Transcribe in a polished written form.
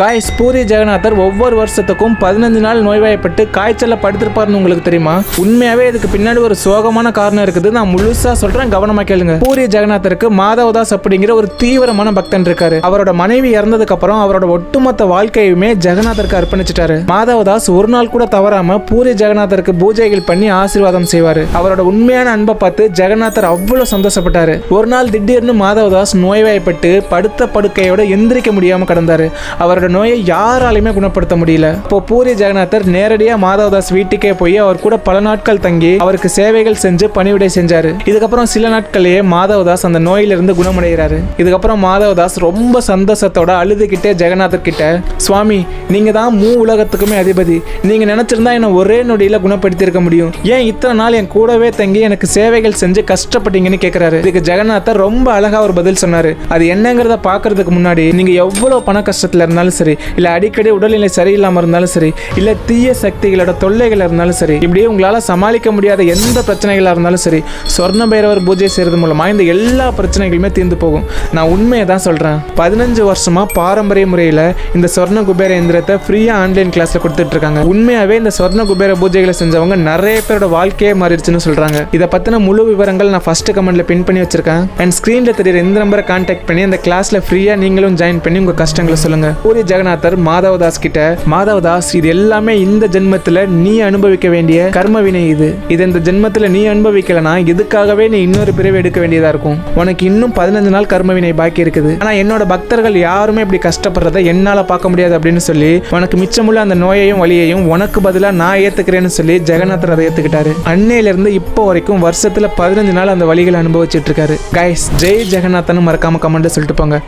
Guys, puri ஜெகநாதர் ஒவ்வொரு வருஷத்துக்கும் 15 நாள் நோய்வாய்ப்பட்டு காய்ச்சல்ல படுத்திருப்பாருன்னு உங்களுக்கு தெரியுமா? உண்மையாவே இதுக்கு பின்னாடி ஒரு சோகமான காரணம் இருக்குது. நான் முழுசா சொல்றேன், கவனமா கேளுங்க. பூரி ஜெகநாதருக்கு மாதவதாஸ் அப்படிங்கிற ஒரு தீவிரமான பக்தன் இருக்காரு. அவரோட மனைவி இறந்ததுக்கு அப்புறம் அவரோட ஒட்டுமொத்த வாழ்க்கையுமே ஜெகநாதருக்கு அர்ப்பணிச்சிட்டாரு. மாதவதாஸ் ஒரு நாள் கூட தவறாம பூரி ஜெகநாதருக்கு பூஜைகள் பண்ணி ஆசீர்வாதம் செய்வாரு. அவரோட உண்மையான அன்பை பார்த்து ஜெகநாதர் அவ்வளவு சந்தோஷப்பட்டாரு. ஒரு நாள் திடீர்னு மாதவதாஸ் நோய்வாய்ப்பட்டு படுத்த படுக்கையோட எந்திரிக்க முடியாம கிடந்தாரு. அவரோட நோயை யாராலையுமே குணப்படுத்த முடியல. இப்போ பூரி ஜெகநாதர் நேரடியா மாதவதாஸ் வீட்டுக்கே போய் அவர் கூட பல நாட்கள் தங்கி அவருக்கு சேவைகள் செஞ்சு பணிவிடை செஞ்சாரு. இதுக்கப்புறம் சில நாட்கள்லயே மாதவதாஸ் அந்த நோயிலிருந்து குணமடைகிறாரு. இதுக்கப்புறம் மாதவதாஸ் ரொம்ப சந்தோஷத்தோட அழுதுகிட்டே ஜெகநாதர் கிட்ட, சுவாமி, நீங்க தான் உலகத்துக்குமே அதிபதி. நீங்க நினைச்சிருந்தா என்ன ஒரே நொடியில குணப்படுத்தி இருக்க முடியும். ஏன் இத்தனை நாள் என் கூடவே தங்கி எனக்கு சேவைகள் செஞ்சு கஷ்டப்பட்டீங்கன்னு கேட்கிறாரு. இதுக்கு ஜெகநாதர் ரொம்ப அழகா ஒரு பதில் சொன்னாரு. அது என்னங்கிறத பாக்குறதுக்கு முன்னாடி நீங்க எவ்வளவு பண கஷ்டத்துல இருந்தாலும் சரி, இல்ல அடிக்கடி உடல்நிலை சரியில்லாம இருந்தாலும் சரி, இல்ல தீய சக்திகளோட தொல்லைகள் இருந்தாலும் சரி, இப்படியே உங்களால சமாளிக்க முடியாத எந்த பிரச்சனைகளா இருந்தாலும் சரி, சொர்ண பைரவர் பூஜை செய்யறது மூலமா இந்த எல்லா பிரச்சனைகளுமே தீர்ந்து போகும். நான் உண்மையை தான் சொல்றேன். 15 வருஷமா பாரம்பரிய முறையில இந்த சொர்ண குபேர எந்திரத்தை ஃப்ரீயா ஆன்லைன் கிளாஸ்ல கொடுத்துட்டு இருக்காங்க. உண்மையாவே இந்த சொர்ண குபேர பூஜைகளை செஞ்சவங்க நிறைய பேரோட வாழ்க்கையே மாறிடுச்சுன்னு சொல்றாங்க. இதை பத்தின முழு விவரங்கள் நான் ஃபர்ஸ்ட் கமெண்ட்ல பின் பண்ணி வச்சிருக்கேன். அண்ட் ஸ்கிரீன்ல தெரியுற இந்த நம்பரை கான்டாக்ட் பண்ணி அந்த கிளாஸ்ல ஃப்ரீயா நீங்களும் ஜாயின் பண்ணி உங்க கஷ்டங்களை சொல்லுங்க. பூரி ஜெகநாதர் மாதவதாஸ் கிட்ட, மாதவதாஸ், இது எல்லாமே இந்த ஜென்மத்துல நீ அனுபவிக்க வேண்டிய கர்ம வினை. இது இந்த ஜென்மத்துல நீ அனுபவிக்கலனா இதுக்காகவே நீ இன்னொரு பிறவி எடுக்க வேண்டியதா இருக்கும். உனக்கு இன்னும் 15 நாள் கர்ம வினை பாக்கி இருக்குது. ஆனா என்னோட பக்தர்கள் யாருமே இப்படி கஷ்டப்படுறத என்னால பார்க்க முடியாது அப்படின்னு சொல்லி உனக்கு மிச்சமுள்ள அந்த நோயையும் வலியையும் உனக்கு பதிலா நான் ஏத்துக்கிறேன்னு சொல்லி ஜெகநாதர் அதை ஏத்துக்கிட்டாரு. அன்னையில இருந்து இப்போ வரைக்கும் வருஷத்துல 15 நாள் அந்த வலிகளை அனுபவிச்சுட்டு இருக்காரு. கைஸ், ஜெய் ஜெகநாதன் மறக்காம கமெண்ட் சொல்லிட்டு போங்க.